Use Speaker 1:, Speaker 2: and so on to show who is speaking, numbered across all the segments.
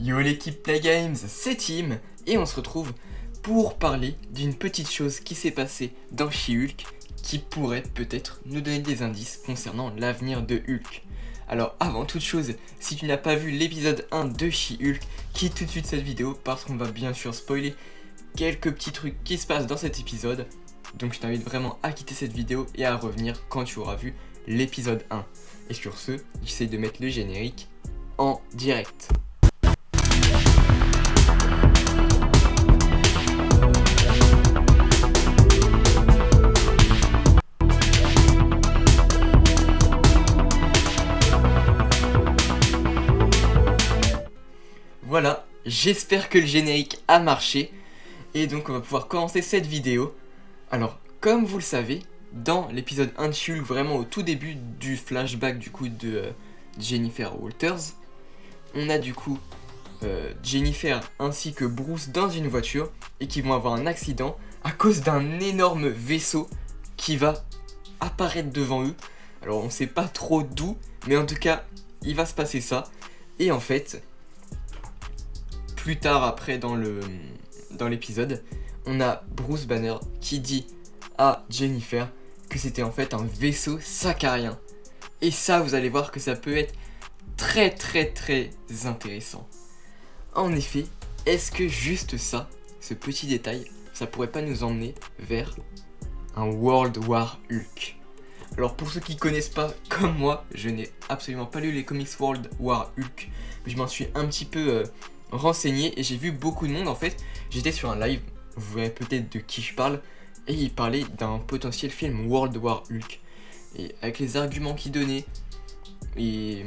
Speaker 1: Yo l'équipe Playgames, c'est Tim, et on se retrouve pour parler d'une petite chose qui s'est passée dans She-Hulk qui pourrait peut-être nous donner des indices concernant l'avenir de Hulk. Alors avant toute chose, si tu n'as pas vu l'épisode 1 de She-Hulk, quitte tout de suite cette vidéo parce qu'on va bien sûr spoiler quelques petits trucs qui se passent dans cet épisode. Donc je t'invite vraiment à quitter cette vidéo et à revenir quand tu auras vu l'épisode 1. Et sur ce, j'essaie de mettre le générique en direct. Voilà, j'espère que le générique a marché. Et donc on va pouvoir commencer cette vidéo. Alors, comme vous le savez, dans l'épisode 1 de She-Hulk, vraiment au tout début du flashback du coup de Jennifer Walters, on a du coup Jennifer ainsi que Bruce dans une voiture et qui vont avoir un accident à cause d'un énorme vaisseau qui va apparaître devant eux. Alors on sait pas trop d'où, mais en tout cas il va se passer ça. Et en fait, plus tard après dans l'épisode, on a Bruce Banner qui dit à Jennifer que c'était en fait un vaisseau sakarien. Et ça, vous allez voir que ça peut être très intéressant. En effet, est-ce que juste ça, ce petit détail, ça pourrait pas nous emmener vers un World War Hulk? Alors pour ceux qui connaissent pas, comme moi, je n'ai absolument pas lu les comics World War Hulk, mais je m'en suis un petit peu renseigné et j'ai vu beaucoup de monde en fait. J'étais sur un live, vous verrez peut-être de qui je parle, et il parlait d'un potentiel film World War Hulk. Et avec les arguments qu'ils donnaient, et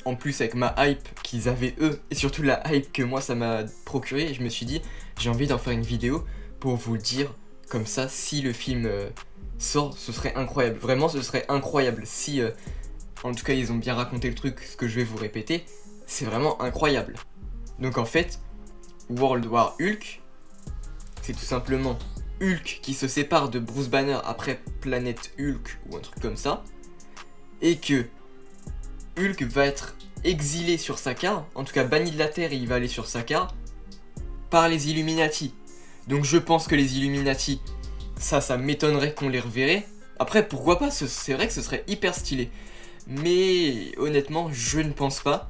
Speaker 1: en plus avec ma hype qu'ils avaient eux, et surtout la hype que moi ça m'a procuré, je me suis dit j'ai envie d'en faire une vidéo pour vous le dire, comme ça si le film sort, ce serait incroyable. Vraiment ce serait incroyable si en tout cas ils ont bien raconté le truc, ce que je vais vous répéter, c'est vraiment incroyable. Donc en fait, World War Hulk, c'est tout simplement Hulk qui se sépare de Bruce Banner après Planète Hulk ou un truc comme ça, et que Hulk va être exilé sur Sakaar, en tout cas banni de la Terre et il va aller sur Sakaar, par les Illuminati. Donc je pense que les Illuminati, ça m'étonnerait qu'on les reverrait. Après pourquoi pas, c'est vrai que ce serait hyper stylé. Mais honnêtement je ne pense pas.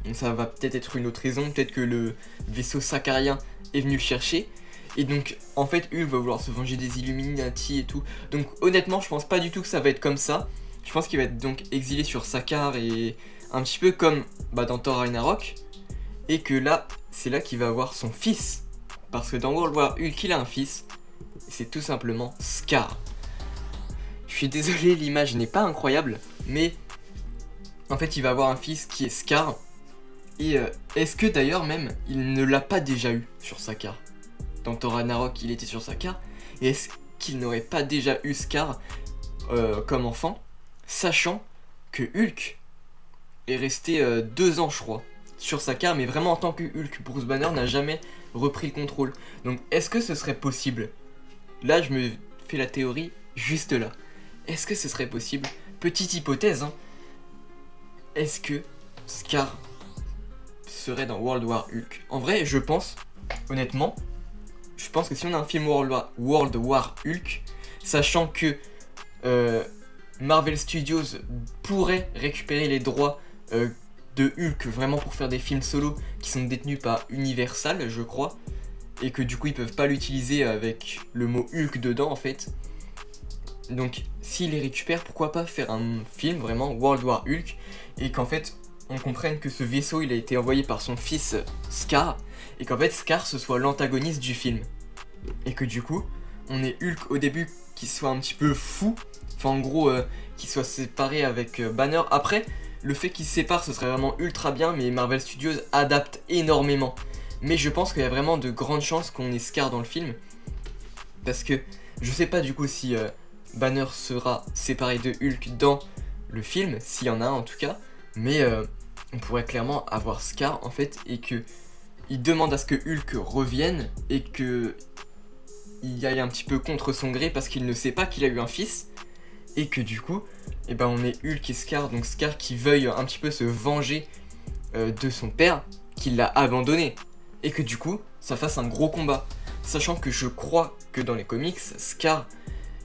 Speaker 1: Donc ça va peut-être être une autre raison, peut-être que le vaisseau sakarien est venu le chercher. Et donc en fait Hulk va vouloir se venger des Illuminati et tout. Donc honnêtement je pense pas du tout que ça va être comme ça. Je pense qu'il va être donc exilé sur Sakaar et un petit peu comme dans Thor Ragnarok. Et que là, c'est là qu'il va avoir son fils. Parce que dans World War Hulk il a un fils. C'est tout simplement Skaar. Je suis désolé, l'image n'est pas incroyable. Mais en fait il va avoir un fils qui est Skaar. Et est-ce que d'ailleurs même il ne l'a pas déjà eu sur Sakaar? Dans Thor Ragnarok il était sur Sakaar. Et est-ce qu'il n'aurait pas déjà eu Skaar comme enfant, sachant que Hulk est resté 2 ans je crois sur Sakaar, mais vraiment en tant que Hulk. Bruce Banner n'a jamais repris le contrôle. Donc est-ce que ce serait possible? Là je me fais la théorie juste là. Est-ce que ce serait possible? Petite hypothèse hein. Est-ce que Skaar serait dans World War Hulk? En vrai je pense, honnêtement, je pense que si on a un film World War Hulk, sachant que Marvel Studios pourrait récupérer les droits de Hulk vraiment pour faire des films solo qui sont détenus par Universal je crois, et que du coup ils peuvent pas l'utiliser avec le mot Hulk dedans en fait. Donc s'ils les récupèrent, pourquoi pas faire un film vraiment World War Hulk, et qu'en fait on comprenne que ce vaisseau il a été envoyé par son fils Skaar, et qu'en fait Skaar ce soit l'antagoniste du film. Et que du coup on ait Hulk au début qui soit un petit peu fou, enfin en gros qui soit séparé avec Banner. Après le fait qu'ils se séparent ce serait vraiment ultra bien, mais Marvel Studios adapte énormément. Mais je pense qu'il y a vraiment de grandes chances qu'on ait Skaar dans le film, parce que je sais pas du coup si Banner sera séparé de Hulk dans le film, s'il y en a un en tout cas, mais on pourrait clairement avoir Skaar en fait, et que il demande à ce que Hulk revienne et que il y aille un petit peu contre son gré parce qu'il ne sait pas qu'il a eu un fils, et que du coup on est Hulk et Skaar, donc Skaar qui veuille un petit peu se venger de son père, qu'il l'a abandonné. Et que du coup, ça fasse un gros combat. Sachant que je crois que dans les comics, Scar,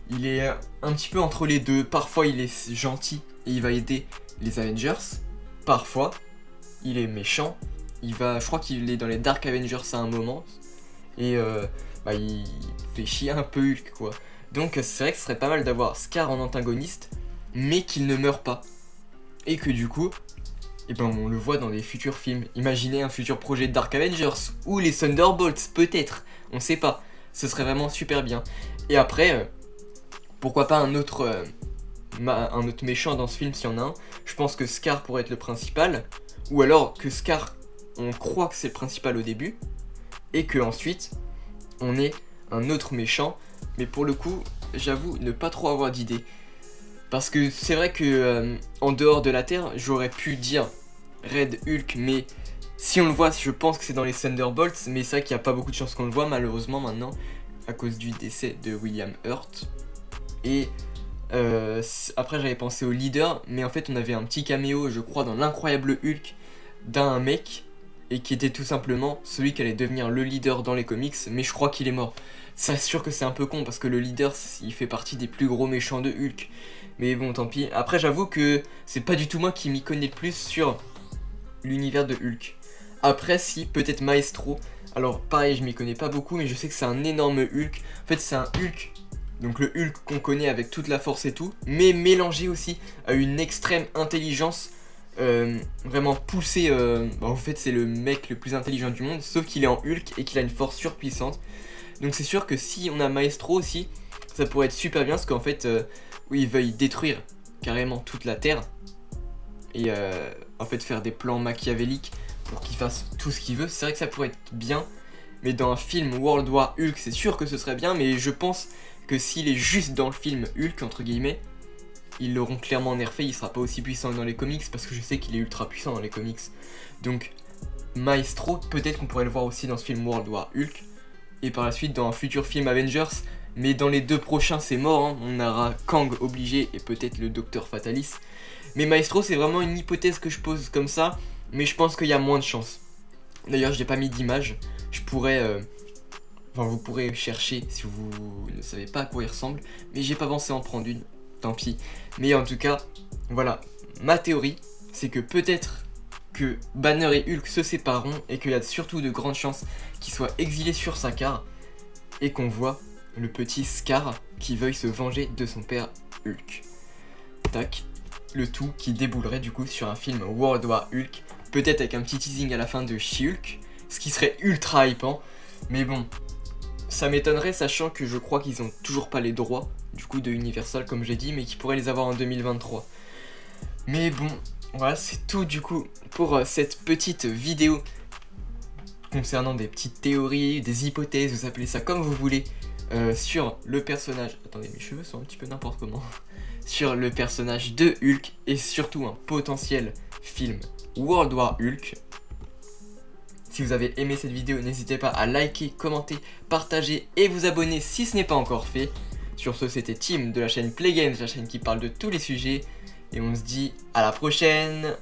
Speaker 1: il est un petit peu entre les deux. Parfois, il est gentil et il va aider les Avengers. Parfois, il est méchant. Je crois qu'il est dans les Dark Avengers à un moment. Et il fait chier un peu Hulk, quoi. Donc c'est vrai que ce serait pas mal d'avoir Scar en antagoniste, mais qu'il ne meurt pas. Et que du coup, on le voit dans les futurs films. Imaginez un futur projet de Dark Avengers, ou les Thunderbolts, peut-être. On sait pas. Ce serait vraiment super bien. Et après, pourquoi pas un autre méchant dans ce film s'il y en a un. Je pense que Scar pourrait être le principal. Ou alors que Scar, on croit que c'est le principal au début. Et que ensuite, on ait un autre méchant. Mais pour le coup, j'avoue ne pas trop avoir d'idée. Parce que c'est vrai que en dehors de la Terre, j'aurais pu dire Red Hulk, mais si on le voit, je pense que c'est dans les Thunderbolts. Mais c'est vrai qu'il n'y a pas beaucoup de chances qu'on le voit malheureusement maintenant, à cause du décès de William Hurt. Et après j'avais pensé au leader, mais en fait on avait un petit caméo, je crois, dans l'incroyable Hulk d'un mec, et qui était tout simplement celui qui allait devenir le leader dans les comics, mais je crois qu'il est mort. C'est sûr que c'est un peu con, parce que le leader, il fait partie des plus gros méchants de Hulk. Mais bon, tant pis. Après, j'avoue que c'est pas du tout moi qui m'y connais le plus sur l'univers de Hulk. Après, si, peut-être Maestro. Alors, pareil, je m'y connais pas beaucoup, mais je sais que c'est un énorme Hulk. En fait, c'est un Hulk, donc le Hulk qu'on connaît avec toute la force et tout, mais mélangé aussi à une extrême intelligence, vraiment poussée. En fait, c'est le mec le plus intelligent du monde, sauf qu'il est en Hulk et qu'il a une force surpuissante. Donc c'est sûr que si on a Maestro aussi, ça pourrait être super bien, parce qu'en fait, oui, il veuille détruire carrément toute la Terre, et en fait faire des plans machiavéliques pour qu'il fasse tout ce qu'il veut. C'est vrai que ça pourrait être bien, mais dans un film World War Hulk, c'est sûr que ce serait bien, mais je pense que s'il est juste dans le film Hulk, entre guillemets, ils l'auront clairement nerfé, il sera pas aussi puissant que dans les comics, parce que je sais qu'il est ultra puissant dans les comics. Donc Maestro, peut-être qu'on pourrait le voir aussi dans ce film World War Hulk, et par la suite dans un futur film Avengers, mais dans les deux prochains c'est mort, hein. On aura Kang obligé et peut-être le Docteur Fatalis. Mais Maestro, c'est vraiment une hypothèse que je pose comme ça, mais je pense qu'il y a moins de chances. D'ailleurs, je n'ai pas mis d'image, je pourrais... vous pourrez chercher si vous ne savez pas à quoi il ressemble, mais j'ai pas pensé en prendre une, tant pis. Mais en tout cas, voilà, ma théorie, c'est que peut-être que Banner et Hulk se sépareront, et qu'il y a surtout de grandes chances qu'ils soient exilés sur Sakaar, et qu'on voit le petit Scar qui veuille se venger de son père Hulk. Tac, le tout qui déboulerait du coup sur un film World War Hulk, peut-être avec un petit teasing à la fin de She-Hulk, ce qui serait ultra hypant, mais bon, ça m'étonnerait, sachant que je crois qu'ils ont toujours pas les droits du coup de Universal comme j'ai dit, mais qu'ils pourraient les avoir en 2023. Mais bon, voilà, c'est tout du coup pour cette petite vidéo concernant des petites théories, des hypothèses, vous appelez ça comme vous voulez, sur le personnage... Attendez, mes cheveux sont un petit peu n'importe comment. Sur le personnage de Hulk, et surtout un potentiel film World War Hulk. Si vous avez aimé cette vidéo, n'hésitez pas à liker, commenter, partager et vous abonner si ce n'est pas encore fait. Sur ce, c'était Tim de la chaîne Play Games, la chaîne qui parle de tous les sujets. Et on se dit à la prochaine!